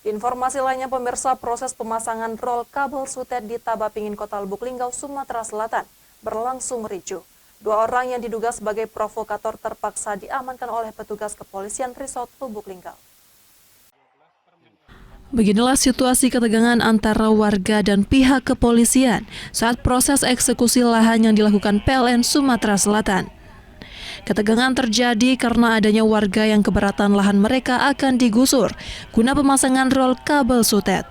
Informasi lainnya pemirsa, proses pemasangan rol kabel sutet di Tabapingin, Kota Lubuk Linggau, Sumatera Selatan berlangsung ricuh. 2 orang yang diduga sebagai provokator terpaksa diamankan oleh petugas kepolisian Resort Lubuk Linggau. Beginilah situasi ketegangan antara warga dan pihak kepolisian saat proses eksekusi lahan yang dilakukan PLN Sumatera Selatan. Ketegangan terjadi karena adanya warga yang keberatan lahan mereka akan digusur guna pemasangan rol kabel sutet.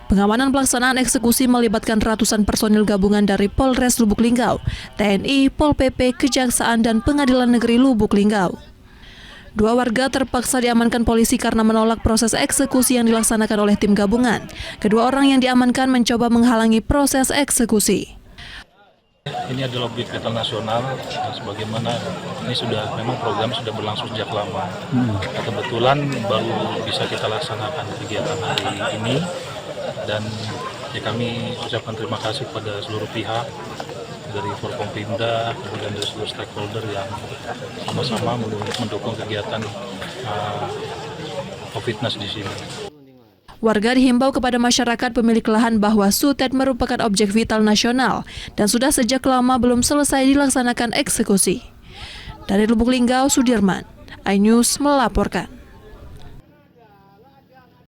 Pengamanan pelaksanaan eksekusi melibatkan ratusan personil gabungan dari Polres Lubuk Linggau, TNI, Pol PP, Kejaksaan, dan Pengadilan Negeri Lubuk Linggau. 2 warga terpaksa diamankan polisi karena menolak proses eksekusi yang dilaksanakan oleh tim gabungan. Kedua orang yang diamankan mencoba menghalangi proses eksekusi. Ini adalah objek vital nasional, sebagaimana ini memang program sudah berlangsung sejak lama. Kebetulan baru bisa kita laksanakan kegiatan hari ini, dan kami ucapkan terima kasih kepada seluruh pihak dari Forkompimda, kemudian dari seluruh stakeholder yang sama-sama mendukung kegiatan Covid-19 di sini. Warga dihimbau kepada masyarakat pemilik lahan bahwa sutet merupakan objek vital nasional dan sudah sejak lama belum selesai dilaksanakan eksekusi. Dari Lubuk Linggau, Sudirman, iNews melaporkan.